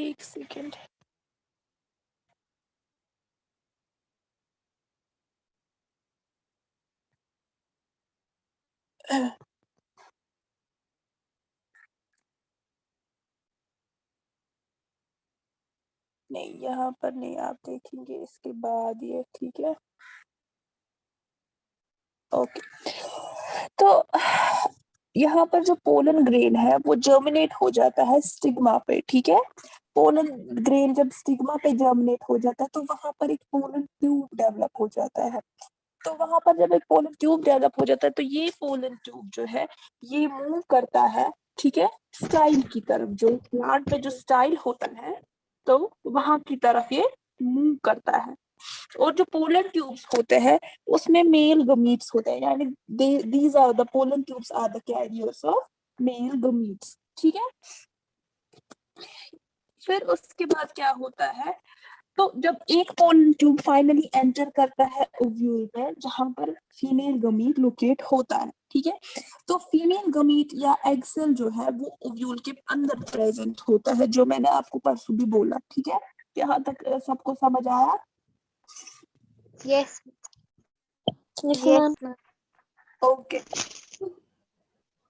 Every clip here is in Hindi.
एक सेकेंड। नहीं, यहाँ पर नहीं, आप देखेंगे इसके बाद ये, ठीक है। ओके, तो यहाँ पर जो पोलन ग्रेन है वो जर्मिनेट हो जाता है स्टिग्मा पे, ठीक है। पोलन ग्रेन जब स्टिग्मा पे जर्मिनेट हो जाता है तो वहां पर एक पोलन ट्यूब डेवलप हो जाता है। तो वहां पर जब एक पोलन ट्यूब डेवलप हो जाता है तो ये पोलन ट्यूब जो है ये मूव करता है, ठीक है, स्टाइल की तरफ। जो प्लांट में जो स्टाइल होता है तो वहां की तरफ ये मूव करता है। और जो पोलन ट्यूब्स होते हैं उसमें मेल गमीट्स होते हैं, यानी these are the pollen tubes are the carriers of male gametes, ठीक है। फिर उसके बाद क्या होता है, तो जब एक पोलन ट्यूब फाइनली एंटर करता है ओव्यूल में जहां पर फीमेल गमीट लोकेट होता है, ठीक है, तो फीमेल गमीट या एग सेल जो है वो ओव्यूल के अंदर प्रेजेंट होता है, जो मैंने आपको परसों भी बोला, ठीक है। यहाँ तक सबको समझ आया? Yes yes yes ma'am. Okay.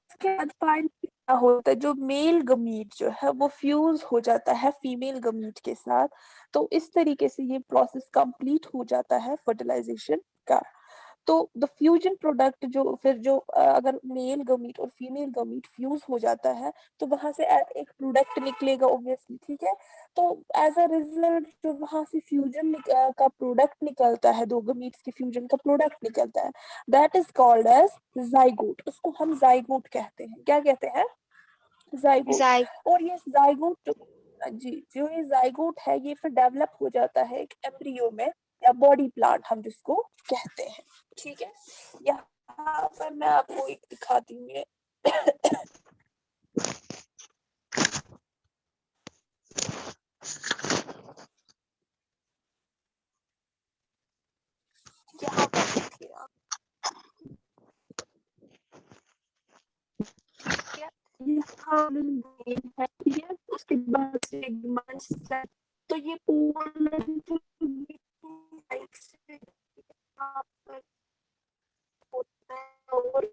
उसके बाद फाइनली क्या होता है, जो मेल गमीट जो है वो फ्यूज हो जाता है फीमेल गमीट के साथ। तो इस तरीके से ये प्रोसेस कंप्लीट हो जाता है फर्टिलाइजेशन का। तो द फ्यूजन प्रोडक्ट जो फिर जो अगर मेल गमीट और फीमेल गमीट फ्यूज हो जाता है तो वहां से एक प्रोडक्ट निकलेगा ऑब्वियसली, ठीक है। तो एज अ रिजल्ट जो वहां से फ्यूजन का प्रोडक्ट निकलता है, दो गमीट्स के फ्यूजन का प्रोडक्ट निकलता है, that is called as zygote. उसको हम जाइगोट कहते हैं। क्या कहते हैं? जाइगोट। जाई और ये जाइगोट जी, जो ये जाइगोट है ये फिर डेवलप हो जाता है एक एम्ब्रियो में या बॉडी प्लांट हम जिसको कहते हैं, ठीक है। यहाँ पर मैं आपको एक दिखाती हूँ ये यहाँ पर देखिए आप, ठीक है। यहाँ है, ठीक है। उसके बाद से डिमांड, तो ये पूर्ण होता है और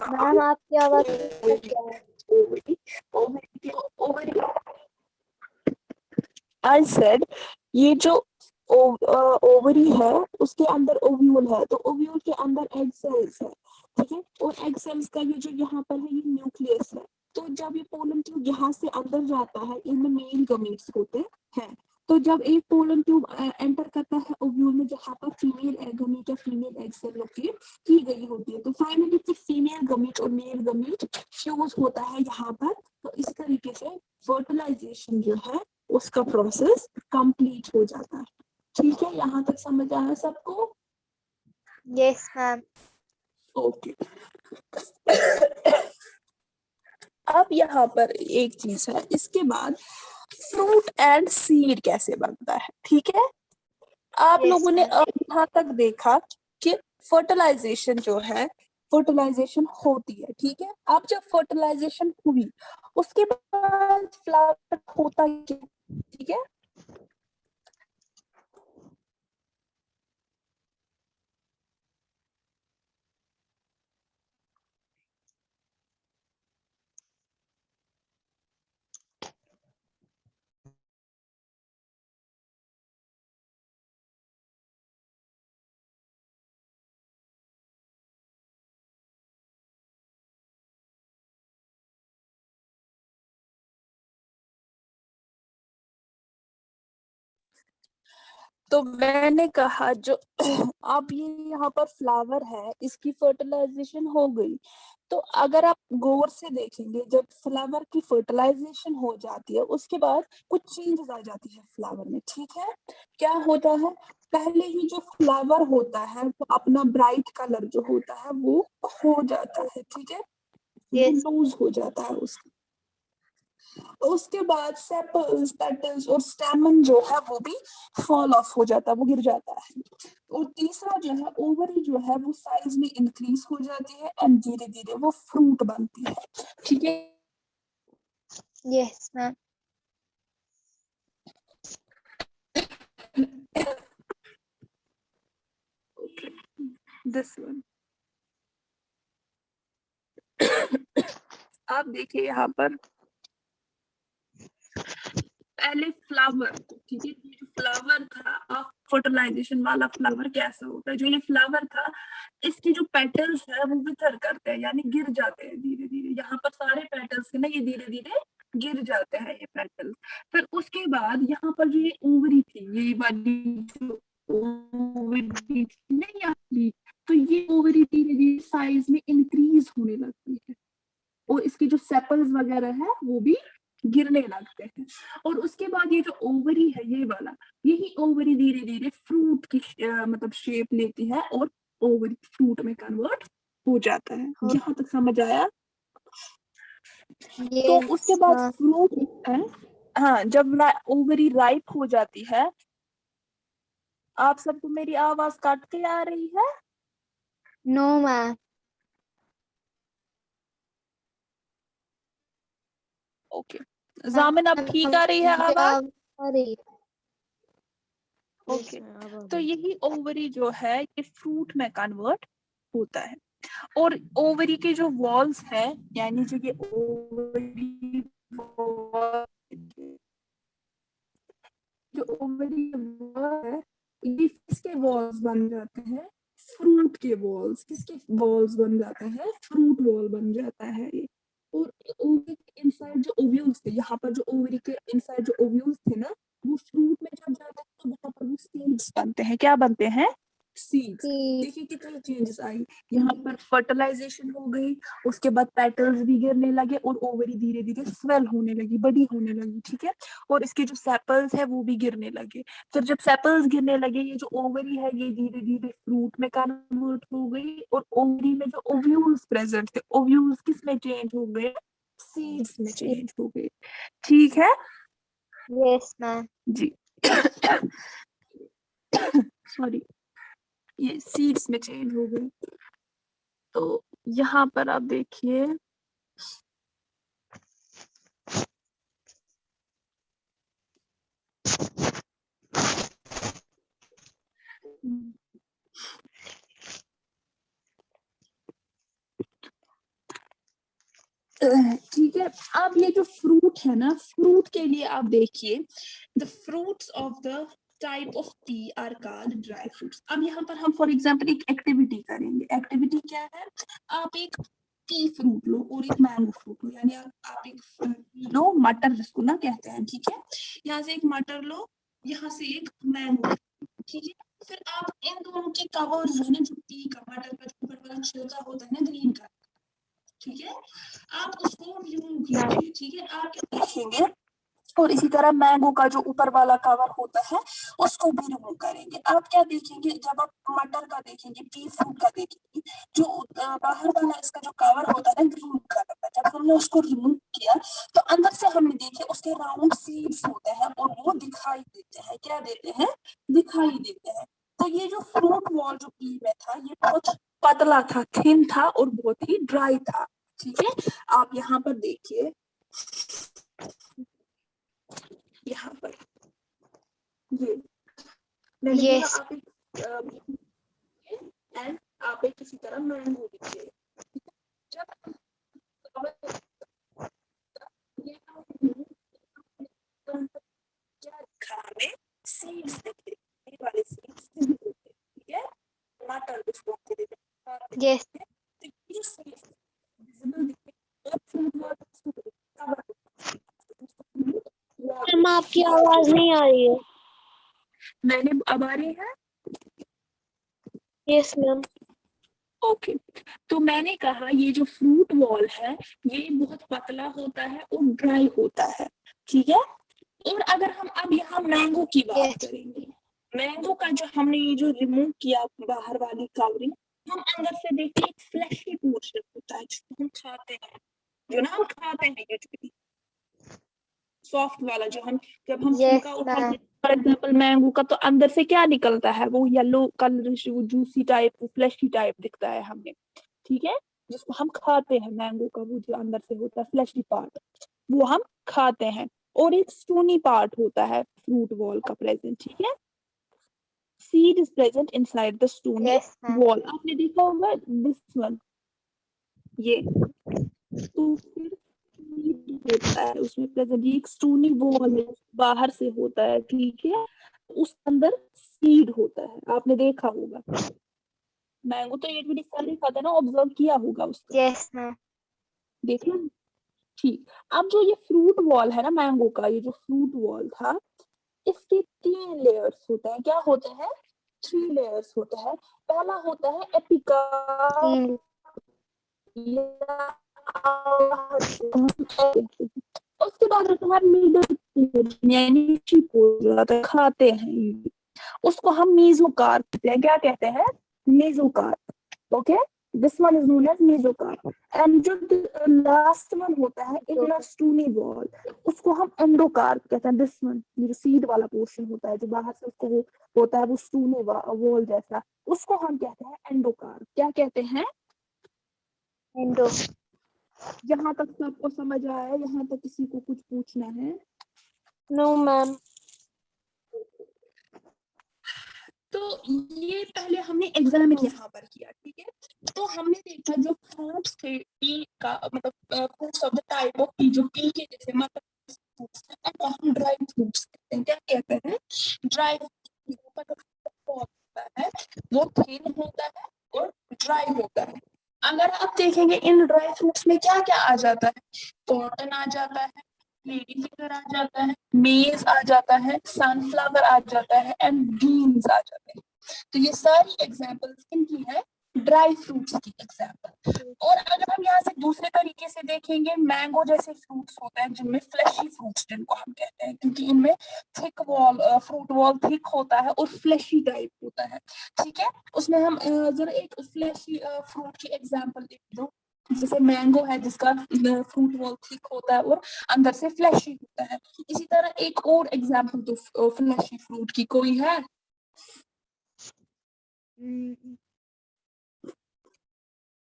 मैम आपकी आवाज कट रहा है। आई सेड ये जो ओवरी है उसके अंदर ओव्यूल है, तो ओव्यूल के अंदर एग सेल्स है, ठीक है। और एग सेल्स का ये जो यहाँ पर है ये न्यूक्लियस है। तो जब ये पोलन ट्यूब यहाँ से अंदर जाता है, इनमें मेल गमीट्स होते हैं। तो जब एक पोलन ट्यूब एंटर करता है ओव्यूल में जहाँ पर फीमेल एग गमीट या फीमेल एग सेल लोकेट की गई होती है, तो फाइनली फीमेल गमीट और मेल गमीट फ्यूज होता है यहाँ पर। तो इस तरीके से फर्टिलाइजेशन जो है उसका प्रोसेस कंप्लीट हो जाता है, ठीक है। यहाँ तक समझ आया सबको? Yes ma'am. ओके। अब यहाँ पर एक चीज है, इसके बाद फ्रूट एंड सीड कैसे बनता है, ठीक है। आप Yes, लोगों ने ma'am. अब यहाँ तक देखा कि फर्टिलाइजेशन जो है, फर्टिलाइजेशन होती है, ठीक है। अब जब फर्टिलाइजेशन हुई उसके बाद फ्लावर होता है, ठीक है। तो मैंने कहा जो अब ये यहाँ पर फ्लावर है इसकी फर्टिलाइजेशन हो गई। तो अगर आप गौर से देखेंगे जब फ्लावर की फर्टिलाइजेशन हो जाती है उसके बाद कुछ चेंजेस आ जाती है फ्लावर में, ठीक है। क्या होता है, पहले ही जो फ्लावर होता है वो अपना ब्राइट कलर जो होता है वो खो जाता है, ठीक है। वो Yes. लूज हो जाता है उसका। उसके बाद सेपल्स, पेटल्स और स्टेमन जो है वो भी फॉल ऑफ हो जाता है, वो गिर जाता है। और तीसरा जो है ओवरी जो है वो साइज में इंक्रीज हो जाती है एंड धीरे धीरे वो फ्रूट बनती है। ठीक है, Yes, ma'am. दिस वन आप देखिए यहाँ पर पहले फ्लावर, ठीक है, ये जो फ्लावर था आप फर्टिलाइजेशन वाला फ्लावर कैसा होता है, जो ये फ्लावर था इसके जो पेटल्स है वो विथर करते हैं यानी गिर जाते हैं धीरे धीरे। यहाँ पर सारे पेटल्स है ना ये धीरे धीरे गिर जाते हैं ये पेटल्स। फिर उसके बाद यहाँ पर जो ये ओवरी थी, ये वाली जो ओवरी थी ना यहाँ की, तो ये ओवरी धीरे धीरे साइज में इंक्रीज होने लगती है और इसकी जो सेपल्स वगैरह है वो भी गिरने लगते हैं। और उसके बाद ये जो ओवरी है ये वाला, यही ओवरी धीरे धीरे फ्रूट की मतलब शेप लेती है और ओवरी फ्रूट में कन्वर्ट हो जाता है। हो- यहाँ तक समझ आया? तो उसके Yes, बाद ma'am. फ्रूट है, हाँ, जब ओवरी राइप हो जाती है, आप सबको मेरी आवाज काट के आ रही है? No, ma'am. ओके, जामिन अब ठीक आ रही है आवाज? Sorry. ओके, तो यही ओवरी जो है ये फ्रूट में कन्वर्ट होता है। और ओवरी के जो वॉल्स है यानी जो ये ओवरी जो ओवरी वॉल है ये किसके वॉल्स बन जाते हैं? फ्रूट के वॉल्स। किसके वॉल्स बन जाते हैं? फ्रूट वॉल बन जाता है ये। और ओवरी के इनसाइड जो ओव्यूल्स थे, यहाँ पर जो ओवरी के इनसाइड जो ओव्यूल्स थे ना वो फ्रूट में जब जाते हैं तो वहां पर वो सीड्स बनते हैं। क्या बनते हैं? सीड्स। See, देखिए कितनी चेंजेस आई, यहाँ पर फर्टिलाइजेशन हो गई, उसके बाद पेटल्स भी गिरने लगे और ओवरी धीरे धीरे स्वेल होने लगी, बड़ी होने लगी। ठीक है, और इसके जो सेपल्स है वो भी गिरने लगे। फिर जब सेपल्स गिरने लगे ये जो ओवरी है ये धीरे धीरे फ्रूट में कन्वर्ट हो गई और ओवरी में जो ओव्यूल्स प्रेजेंट थे, ओव्यूल्स किस में चेंज हो गए? सीड्स में see. चेंज हो गए। ठीक है Yes, ma'am. जी। सॉरी, ये सीड्स में चेंज हो गए। तो यहाँ पर आप देखिए ठीक है, अब ये जो फ्रूट है ना, फ्रूट के लिए आप देखिए the fruits of the type of T R called dry fruits. अब यहाँ पर हम फॉर एग्जांपल एक एक्टिविटी करेंगे। एक्टिविटी क्या है? आप एक टी फ्रूट लो और एक मैंगो फ्रूट लो, यानी आप एक लो मटर जिसको ना कहते हैं, ठीक है, यहाँ से एक मटर लो, यहाँ से एक मैंगो, ठीक है। फिर आप इन दोनों के कवर जो है ना, जो टी का मटर का जो ऊपर वाला छिलका होता है ना ग्रीन का, ठीक है, आप उसको रिमूव कीजिए। ठीक है, आप क्या देखेंगे, और इसी तरह मैंगो का जो ऊपर वाला कवर होता है उसको भी रिमूव करेंगे। आप क्या देखेंगे, जब आप मटर का देखेंगे, पी फ्रूट का देखेंगे, जो बाहर वाला इसका जो कवर होता है ना ग्रीन कलर का, जब हमने उसको रिमूव किया तो अंदर से हमने देखे उसके राउंड सीड्स होते हैं और वो दिखाई देते हैं। क्या देते हैं? दिखाई देते हैं। तो ये जो फ्रूट वॉल जो पी में था ये बहुत पतला था, थिन था और बहुत ही ड्राई था। ठीक है, आप यहाँ पर देखिए, यहाँ पर ये मैंने बोला Yes. आप एक एंड आप एक किसी तरह मैंगो लीजिए। जब ये क्या दिखा हमें? सीड्स दिखे, ये वाले सीड्स दिखे, ठीक है, टमाटर उसको कहते हैं। Yes. तो ये सीड्स विजिबल दिखे और फ्रूट वाला उसको कवर मैम आपकी आवाज नहीं आ रही है। मैंने अब आ रही है? Yes ma'am. ओके, तो मैंने कहा ये जो फ्रूट वॉल है ये बहुत पतला होता है और ड्राई होता है। ठीक है, और अगर हम अब यहाँ मैंगो की बात Yes. करेंगे, मैंगो का जो हमने ये जो रिमूव किया बाहर वाली कवरिंग, हम अंदर से देखिए एक फ्लैशी पोर्शन होता है जिसको हम खाते हैं, जो ना हम खाते हैं यूजुअली, सॉफ्ट वाला जो हम जब हम Yes, छिलका ma'am. उठाते हैं फॉर एग्जाम्पल मैंगो का, तो अंदर से क्या निकलता है, वो yellow colour, juicy type, fleshy type दिखता है हमें, ठीक है, जिसको हम खाते हैं। मैंगो का वो जो अंदर से होता है फ्लैशी पार्ट, वो हम खाते हैं। और एक स्टोनी पार्ट होता है फ्रूट वॉल का प्रेजेंट, ठीक है। Seed is present inside the stony Yes, ma'am. Wall, आपने देखा होगा दिस वन, ये तो फिर seed होता है उसमें प्रेजेंट, ये एक स्टोनी वॉल है, बाहर से होता है, ठीक है, उस अंदर सीड होता है, आपने देखा होगा। मैंगो तो 8 साल ही खाता है ना, ऑब्जर्व किया होगा उसको, Yes, ma'am. देखा। ठीक, अब जो ये फ्रूट वॉल है ना मैंगो का, ये जो फ्रूट वॉल था, इसके 3 लेयर्स होते हैं। क्या होते हैं? 3 लेयर्स होते हैं। पहला होता है एपिकल, Teen. उसके बाद होता है मिडल, यानी चिप हो जाता है, खाते हैं ये। उसको हम मीजोकार्प कहते हैं। क्या कहते हैं? Mesocarp. Okay, this one is known as mesocarp. And जो लास्ट वन होता है इग्नास्टूनी वॉल, उसको हम एंडोकार्प कहते हैं। दिस वन, ये जो सीड वाला पोर्शन होता है, जो बाहर से उसको वो होता है, वो स्टूनी वॉल जैसा, उसको हम कहते हैं एंडोकार्प। क्या कहते हैं? Endo. यहाँ तक सबको समझ आया है? यहाँ तक किसी को कुछ पूछना है? No, ma'am. तो ये पहले हमने एग्जामिन यहाँ पर किया, ठीक है। तो हमने देखा जो फ्रूट्स थे, पी का मतलब fruits of the type of P, जो पी के जैसे मतलब फ्रूट्स हम ड्राई फ्रूट्स कहते हैं। क्या कहते हैं? ड्राई होता है, वो थिन होता है और ड्राई होता है। अगर आप देखेंगे इन ड्राई फ्रूट्स में क्या क्या आ जाता है, कॉटन आ जाता है, लेडी फिंगर आ जाता है, मेज आ जाता है, सनफ्लावर आ जाता है एंड बीन्स आ जाते हैं। तो ये सारी एग्जांपल्स किनकी है? ड्राई फ्रूट्स की एग्जांपल। और अगर हम यहाँ से दूसरे तरीके से देखेंगे, मैंगो जैसे फ्रूट्स होते हैं जिनमें फ्लैशी फ्रूट्स जिनको हम कहते हैं, क्योंकि इनमें thick wall, fruit wall thick होता है और फ्लैशी टाइप होता है, ठीक है। उसमें हम जरा एक फ्लैशी फ्रूट की एग्जांपल देख दो। जैसे मैंगो है जिसका फ्रूट वॉल थिक होता है और अंदर से फ्लैशी होता है। इसी तरह एक और एग्जांपल दो फ्लैशी फ्रूट की, कोई है?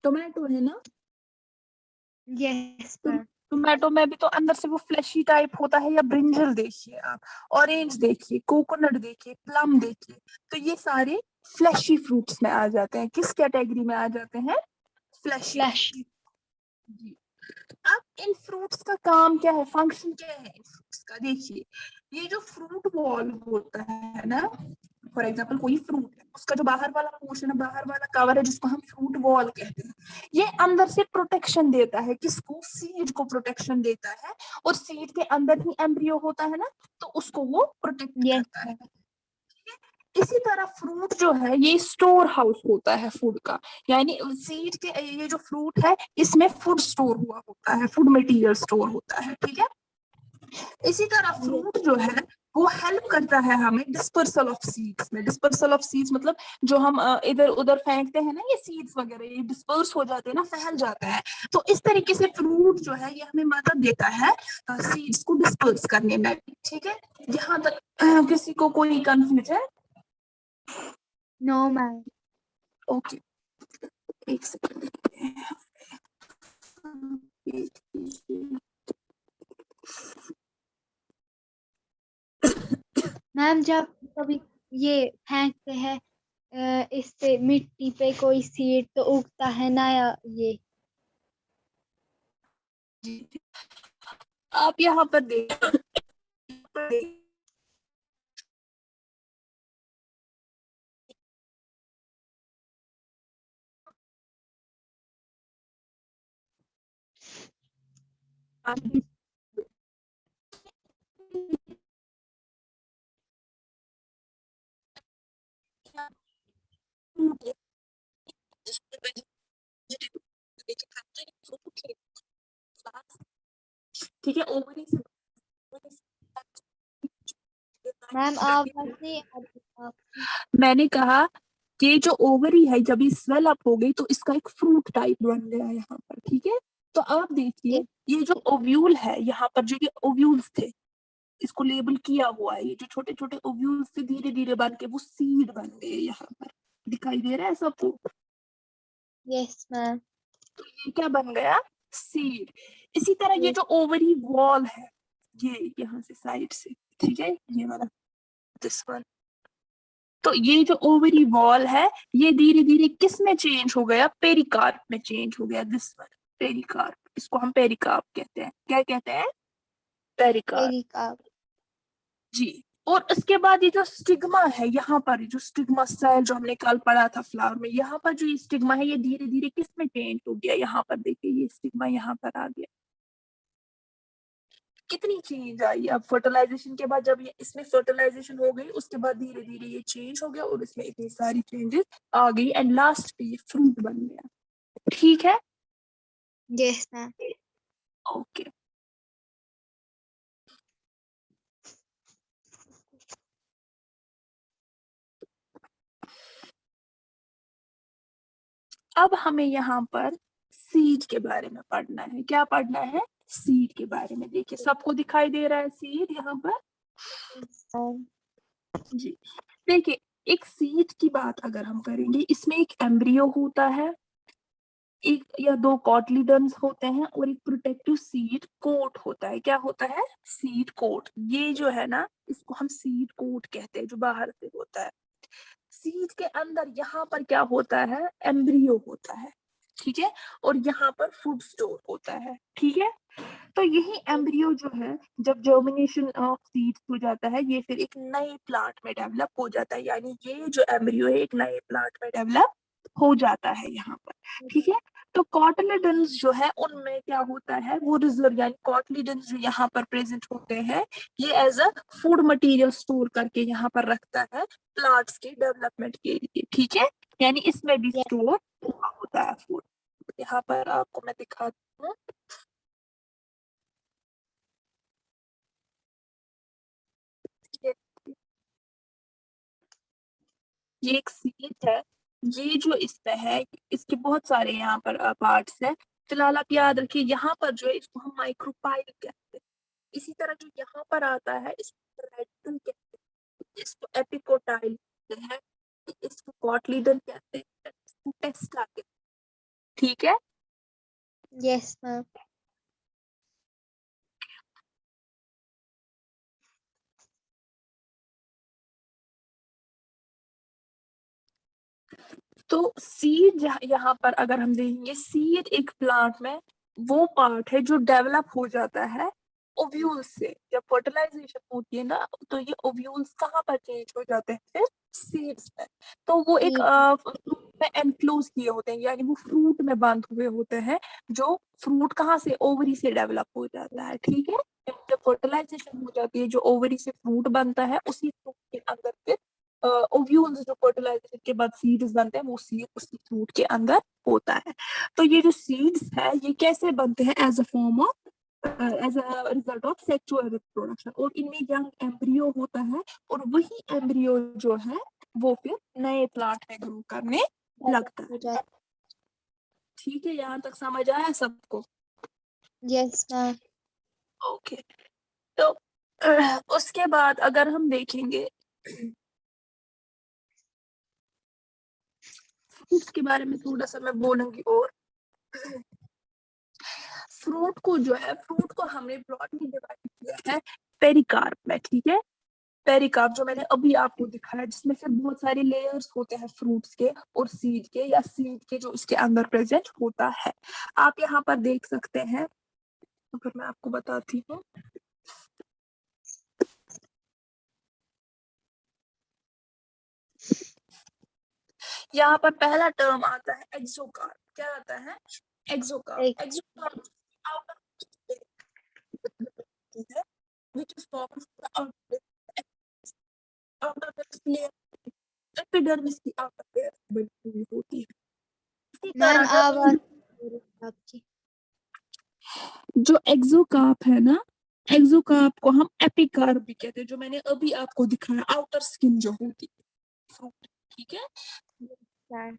टोमेटो है ना? Yes, ma'am. टोमेटो में भी तो अंदर से वो फ्लैशी टाइप होता है। या ब्रिंजल देखिए आप, ऑरेंज देखिए, कोकोनट देखिए, प्लम देखिए, तो ये सारे फ्लैशी फ्रूट्स में आ जाते हैं। किस कैटेगरी में आ जाते हैं? फ्लैशी। Flash. जी। अब इन फ्रूट्स का काम क्या है, फंक्शन क्या है इन फ्रूट्स का? देखिए, ये जो फ्रूट वॉल होता है ना, फॉर एग्जाम्पल कोई फ्रूट है, उसका जो बाहर वाला पोर्शन है, बाहर वाला कवर है, जिसको हम फ्रूट वॉल कहते हैं, ये अंदर से प्रोटेक्शन देता है। किसको? सीड को प्रोटेक्शन देता है। और सीड के अंदर ही एम्ब्रियो होता है ना, तो उसको वो प्रोटेक्ट Yes. करता है। इसी तरह फ्रूट जो है ये स्टोर हाउस होता है फूड का, यानी सीड के ये जो फ्रूट है इसमें फूड स्टोर हुआ होता है, फूड मटेरियल स्टोर होता है, ठीक है। इसी तरह फ्रूट जो है वो हेल्प करता है हमें डिस्पर्सल ऑफ सीड्स में। डिस्पर्सल ऑफ सीड्स मतलब जो हम इधर उधर फेंकते हैं ना, ये सीड्स वगैरह, ये डिस्पर्स हो जाते हैं ना, फैल जाता है। तो इस तरीके से फ्रूट जो है ये हमें मदद देता है सीड्स को डिस्पर्स करने में, ठीक है। यहाँ तक किसी को कोई कंफ्यूजन? No, ma'am. ओके, एक सेकंड। मैम जब कभी ये फेंकते हैं इस पे मिट्टी पे कोई सीड तो उगता है नया ये। आप यहाँ पर देख ठीक है। ओवरी से मैम आवाज नहीं आ रही आपकी। मैंने कहा कि जो ओवरी है जब ये स्वेल अप हो गई तो इसका एक फ्रूट टाइप बन गया यहाँ पर, ठीक है। तो आप देखिए Yes. ये जो ओव्यूल है, यहाँ पर जो ये ओव्यूल्स थे, इसको लेबल किया हुआ है, ये जो छोटे छोटे ओव्यूल्स से धीरे धीरे बन के वो सीड बन गए, यहाँ पर दिखाई दे रहा है सबको। Yes ma'am. तो ये क्या बन गया, सीड। इसी तरह ये जो ओवरी वॉल है, ये यहाँ से साइड से, ठीक है, ये वाला, दिस वन। तो ये जो ओवरी वॉल है ये धीरे धीरे किस में चेंज हो गया, पेरिकार्प में चेंज हो गया, दिस वन, पेरिकार्प। इसको हम पेरिकार्प कहते हैं, क्या कहते हैं, पेरिकार्प। पेरिकार्प। जी। और उसके बाद ये जो स्टिग्मा है, यहाँ पर जो स्टिग्मा सेल जो हमने कल पढ़ा था फ्लावर में, यहाँ पर जो ये स्टिग्मा है ये धीरे धीरे किस में चेंज हो गया, यहाँ पर देखिए ये स्टिग्मा यहाँ पर आ गया। कितनी चेंज आई अब फर्टिलाइजेशन के बाद, जब ये इसमें फर्टिलाइजेशन हो गई उसके बाद धीरे धीरे ये चेंज हो गया और इसमें इतनी सारी चेंजेस आ गई एंड लास्ट पे ये फ्रूट बन गया, ठीक है। Yes ma'am. ओके। अब हमें यहाँ पर सीड के बारे में पढ़ना है, क्या पढ़ना है, सीड के बारे में। देखिए सबको दिखाई दे रहा है सीड यहाँ पर, जी। देखिए एक सीड की बात अगर हम करेंगे, इसमें एक एम्ब्रियो होता है, एक या दो कॉटलीडन्स होते हैं और एक प्रोटेक्टिव सीड कोट होता है। क्या होता है, सीड कोट। ये जो है ना इसको हम सीड कोट कहते हैं, जो बाहर से होता है। सीड के अंदर यहाँ पर क्या होता है, एम्ब्रियो होता है, ठीक है, और यहाँ पर फूड स्टोर होता है, ठीक है। तो यही एम्ब्रियो जो है जब जर्मिनेशन ऑफ सीड्स हो जाता है ये फिर एक नए प्लांट में डेवलप हो जाता है, यानी ये जो एम्ब्रियो है एक नए प्लांट में डेवलप हो जाता है यहाँ पर, ठीक है। तो कॉटलीडन्स जो है उनमें क्या होता है, वो रिजर्व यानी कॉटलीडन्स जो यहाँ पर प्रेजेंट होते हैं ये as a food material store करके यहाँ पर रखता है प्लांट्स के डेवलपमेंट के लिए, ठीक है। यानी इसमें भी Yes. स्टोर होता है फूड। यहाँ पर आपको मैं दिखाती हूँ, ये एक सीट है, ये जो इसमें है इसके बहुत सारे यहाँ पर पार्ट्स हैं। फिलहाल आप याद रखिए यहाँ पर जो है इसको हम माइक्रोपाइल कहते हैं। इसी तरह जो यहाँ पर आता है इसको रेटिकल कहते हैं, इसको एपिकोटाइल कहते हैं, इसको कॉटलीडन कहते हैं, इसको टेस्टा कहते हैं, ठीक है। Yes ma'am. तो सीड यहाँ पर अगर हम देखेंगे, सीड एक प्लांट में वो पार्ट है जो डेवलप हो जाता है ओव्यूल्स से। जब फर्टिलाइजेशन होती है ना तो ये ओव्यूल्स कहाँ पर चेंज हो जाते हैं, फिर सीड्स में। तो वो एक Seed. फ्रूट में एनक्लोज किए होते हैं, यानी वो फ्रूट में बंद हुए होते हैं, जो फ्रूट कहाँ से, ओवरी से डेवलप हो जाता है, ठीक है। जब फर्टिलाइजेशन हो जाती है जो ओवरी से फ्रूट बनता है, उसी फ्रूट के अंदर फिर ओव्यूल्स जो फर्टिलाइजेशन के बाद सीड्स बनते हैं वो सीड उसी फ्रूट के अंदर होता है। तो ये जो सीड्स है ये कैसे बनते हैं, as a form of as a result of sexual reproduction, और इनमें यंग एम्ब्रियो होता है और वही एम्ब्रियो जो है वो फिर नए प्लांट में ग्रो करने लगता हो है, जाता। ठीक है। यहाँ तक समझ आया सबको, Yes मैम। ओके। तो उसके बाद अगर हम देखेंगे फ्रूट्स के बारे में थोड़ा सा मैं बोलूंगी, और फ्रूट को जो है, फ्रूट को हमने ब्रॉडली डिवाइड किया है पेरिकार्प में, ठीक है। पेरिकार्प जो मैंने अभी आपको दिखाया जिसमें फिर बहुत सारे लेयर्स होते हैं फ्रूट्स के और सीड के, या सीड के जो उसके अंदर प्रेजेंट होता है। आप यहाँ पर देख सकते हैं, तो फिर मैं आपको बताती हूँ। यहाँ पर पहला टर्म आता है एक्सोकार्प। क्या आता है, एक्सोकार्प। एक्सोकार्प which is formed from the outer layer, epidermis की आउटर लेयर बनी हुई होती है। इसी मैम तरह जब आवाज आ रही है आपकी। जो एक्सोकार्प है ना, एक्सोकार्प को हम एपिकार्प भी कहते हैं, जो मैंने अभी आपको दिखाया आउटर स्किन जो होती है फ्रूट, ठीक है। Sir.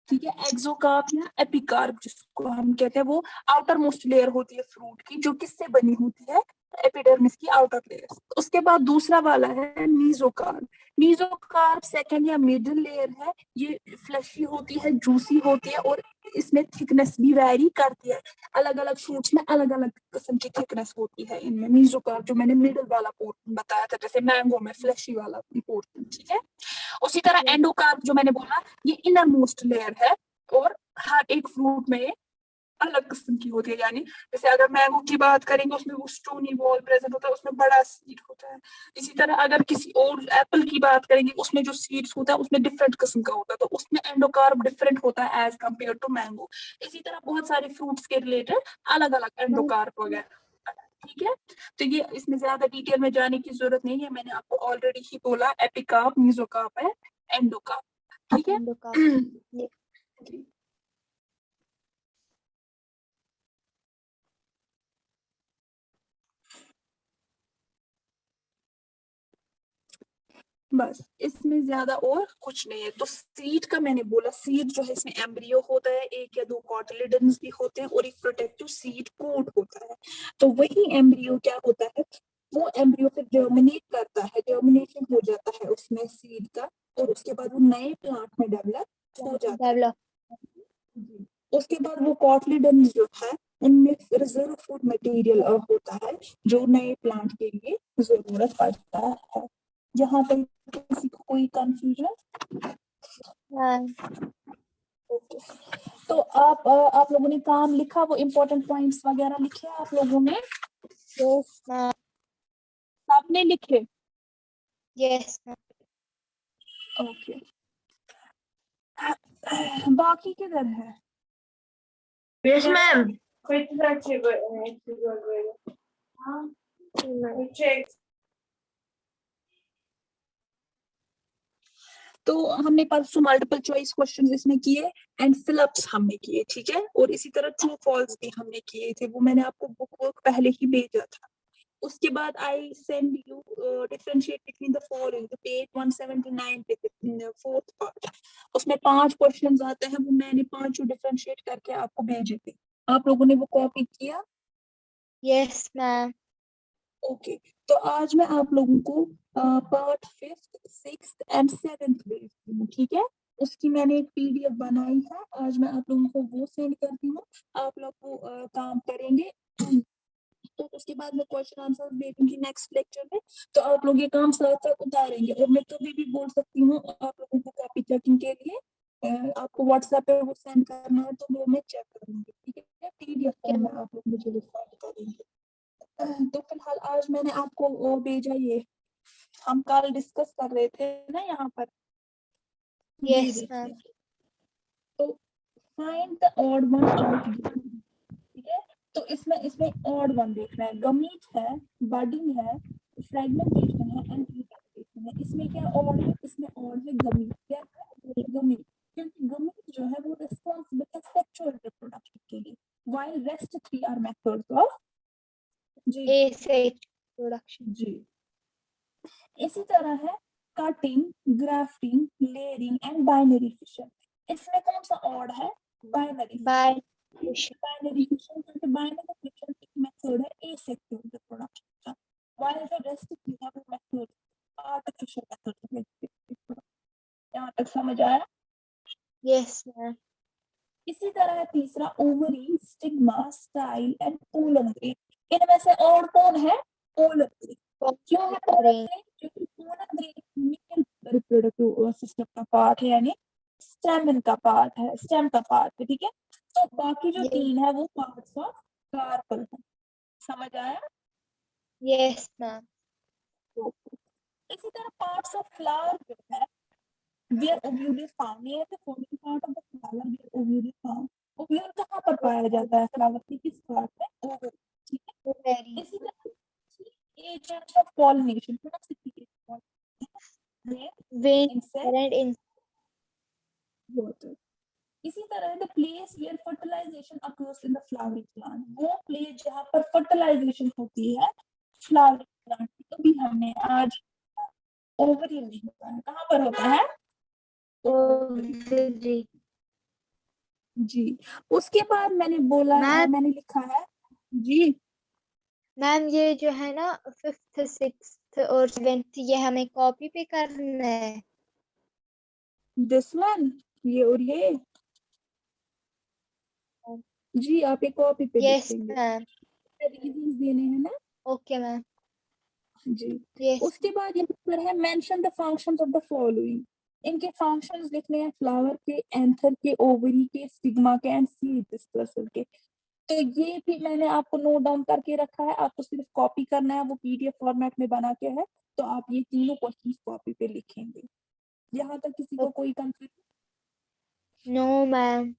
ठीक है, एक्सोकार्प या एपिकार्प जिसको हम कहते हैं वो आउटर मोस्ट लेयर होती है फ्रूट की, जो किससे बनी होती है, एपिडर्मिस की आउटर लेयर। उसके बाद दूसरा वाला है मीजोकार्प। मीजोकार्प सेकंड या मिडिल लेयर है। ये फ्लशी होती है, जूसी होती है और इसमें थिकनेस भी वैरी करती है। अलग अलग फ्रूट्स में अलग अलग किस्म की थिकनेस होती है इनमें। मीजोकार्प जो मैंने मिडिल वाला पोर्शन बताया था, जैसे मैंगो में फ्लशी वाला पोर्शन, ठीक है। उसी तरह एंडोकार्प जो मैंने बोला, ये इनर मोस्ट लेयर है और हर एक फ्रूट में अलग किस्म की होती है। यानी जैसे अगर मैंगो की बात करेंगे, उसमें वो स्टोनी बॉल प्रेजेंट होता है, उसमें बड़ा सीड होता है। इसी तरह अगर किसी और एप्पल की बात करेंगे, उसमें जो सीड्स होता है उसमें डिफरेंट किस्म का होता है, तो उसमें एंडोकार्प डिफरेंट होता है एज कम्पेयर टू मैंगो। इसी तरह बहुत सारे फ्रूट्स के रिलेटेड अलग अलग एंडोकार्प वगैरह, ठीक है। तो ये इसमें ज्यादा डिटेल में जाने की जरूरत नहीं है, मैंने आपको ऑलरेडी ही बोला, एपिकार्प, मीजोकार्प है, एंडोकार्प, ठीक है। एंडोकार्प। जी। बस इसमें ज्यादा और कुछ नहीं है। तो सीड का मैंने बोला, सीड जो है इसमें एम्ब्रियो होता है, एक या दो कॉटिलिडन्स भी होते हैं और एक प्रोटेक्टिव सीड कोट होता है। तो वही एम्ब्रियो क्या होता है, वो एम्ब्रियो फिर जर्मिनेट करता है, जर्मिनेशन हो जाता है उसमें सीड का, और उसके बाद वो नए प्लांट में डेवलप हो जाता है। डेवलप। जी। उसके बाद वो कॉटिलिडन्स जो है उनमें रिजर्व फूड मटेरियल होता है जो नए प्लांट के लिए जरूरत पड़ता है। यहाँ तक किसी को कोई कंफ्यूजन? तो आप लोगों ने काम लिखा, वो इम्पोर्टेंट पॉइंट्स वगैरह लिखे आप लोगों ने? Yes ma'am. आपने लिखे? Yes ma'am. ओके। बाकी किधर है? Yes ma'am. तो हमने परसों मल्टीपल चॉइस क्वेश्चन इसमें किए एंड फिलअप्स हमने किए, ठीक है। और इसी तरह ट्रू फॉल्स भी हमने किए थे, वो मैंने आपको बुक वर्क पहले ही भेजा था। उसके बाद I send you differentiate between the following, the page 179 पे फोर्थ पार्ट, उसमें 5 क्वेश्चंस आते हैं, वो मैंने 5 डिफरेंशिएट करके आपको भेजे थे। आप लोगों ने वो कॉपी किया? Yes ma'am. ओके। तो आज मैं आप लोगों को part 5th 6th and 7th भेजती हूँ, ठीक है। उसकी मैंने एक पीडीएफ बनाई है, आज मैं आप लोगों को वो सेंड करती हूँ। आप लोग वो काम करेंगे, तो उसके बाद मैं क्वेश्चन आंसर भेजूंगी नेक्स्ट लेक्चर में। तो आप लोग ये काम साथ साथ उतारेंगे, और मैं कभी भी बोल सकती हूँ आप लोगों को कॉपी चेकिंग के लिए आपको व्हाट्सएप पे वो सेंड करना है, तो वो मैं चेक करूंगी, ठीक है। पीडीएफ फॉर्म में आप लोग मुझे रिस्पॉन्ड करेंगे। तो फिलहाल आज मैंने आपको वो भेजा, ये हम कल डिस्कस कर रहे थे ना यहाँ पर, ये यस देखिए। मैम। तो find the odd one out, ठीक है। तो इसमें इसमें ऑड वन देखना है, गमीट है, बडिंग है, फ्रेगमेंटेशन है एंड रिप्लिकेशन है। इसमें क्या ऑड है? इसमें ऑड है गमीट। क्या है? गमीट। क्योंकि गमीट जो है वो रिस्पॉन्सिबल है सेक्सुअल रिप्रोडक्शन के लिए, while rest 3 are methods of जी एसेट प्रोडक्शन। जी। इसी तरह है cutting, grafting, layering and binary fission. इसमें कौन सा ऑड है? बाइनरी। बाय बाइनरी फिशन, क्योंकि बाइनरी फिशन एक मेथड है एसेक्सुअल रिप्रोडक्शन का, while the rest की है वो मेथड आर्टिफिशियल मेथड है। यहाँ तक समझ आया? Yes ma'am. इसी तरह है तीसरा ovary, stigma, style and pollen grain. इनमें से और कौन है? Pollen grain. क्यों है पोलन ग्रेन? क्योंकि pollen grain male reproductive system का पार्ट है, यानी स्टेमन का पार्ट है, स्टेम का पार्ट है, ठीक है। तो बाकी जो 3 है वो पार्ट्स ऑफ कार्पल है। समझ आया? Yes ma'am. इसी तरह पार्ट्स ऑफ फ्लावर जो है, where ovule is found, ये है the forming part of the flower where ovule is found। Ovule कहाँ पर पाया जाता है फ्लावर के? किस पार्ट में? ओवल, ठीक है। वेरी इसी तरह agents of pollination, insect, when in water. इसी तरह the place where fertilization occurs in the flowering plant, वो प्लेस जहाँ पर फर्टिलाइजेशन होती है फ्लावरिंग प्लांट की, तो भी हमने आज ओवरी नहीं होता है, कहाँ पर होता है? ओवरी। जी। उसके बाद मैंने बोला मैम मैंने लिखा है जी। मैम ये जो है ना 5th 6th और 7th ये हमें कॉपी पे करना है। दिस वन, ये और ये जी आप एक कॉपी पे यस लिखेंगे, मैम। रीजंस देने हैं ना ओके मैम। जी। यस। उसके बाद यहाँ पर है mention the functions of the following, इनके फंक्शंस लिखने हैं, फ्लावर के, एंथर के, ओवरी के, स्टिग्मा के एंड सीड डिस्पर्सल के। तो ये भी मैंने आपको नोट डाउन करके रखा है, आपको सिर्फ कॉपी करना है, वो पीडीएफ फॉर्मेट में बना के है। तो आप ये तीनों क्वेश्चंस कॉपी पे लिखेंगे। यहाँ तक किसी को कोई कंफ्यूजन? No ma'am.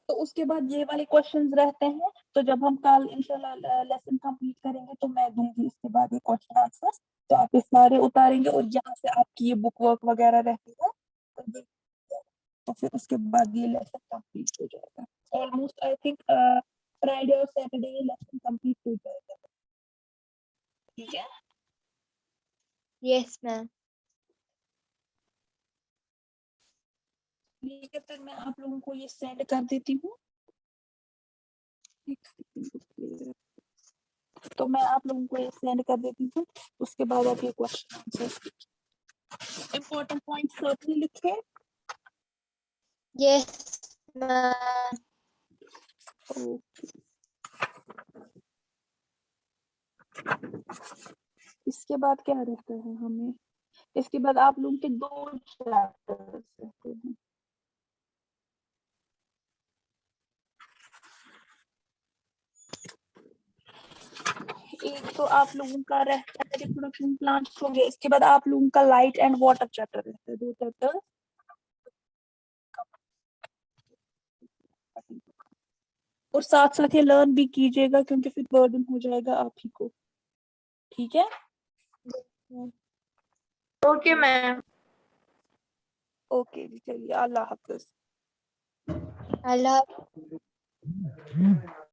तो उसके बाद ये वाले क्वेश्चंस रहते हैं, तो जब हम कल इंशाल्लाह लेसन कंप्लीट करेंगे तो मैं दूंगी इसके बाद ये क्वेश्चन आंसर, तो आप ये सारे उतारेंगे और यहाँ से आपकी ये बुक वर्क वगैरह रहती है तो तो फिर उसके बाद ये लेसन कंप्लीट हो जाएगा। ऑलमोस्ट आई थिंक फ्राइडे और सैटरडे ये लेसन कंप्लीट हो जाएगा। ठीक है, यस मैम। ठीक है, फिर मैं आप लोगों को ये सेंड कर देती हूँ। एक सेकंड रुकिए। तो मैं आप लोगों को ये सेंड कर देती हूँ, उसके बाद आप ये क्वेश्चन आंसर इम्पोर्टेंट पॉइंट्स सबने लिखे। Yes ma'am. ओके, इसके बाद क्या रहता है हमें, इसके बाद आप लोगों के दो चैप्टर्स रहते हैं। एक तो आप लोगों का रहता है रिप्रोडक्शन प्लांट्स हो गया, इसके बाद आप लोगों का लाइट एंड वाटर चैप्टर रहता है, दो चैप्टर। और साथ साथ ये लर्न भी कीजिएगा क्योंकि फिर बर्डन हो जाएगा आप ही को। ठीक है, Okay, ma'am. ओके जी, चलिए, अल्लाह हाफिज। अल्लाह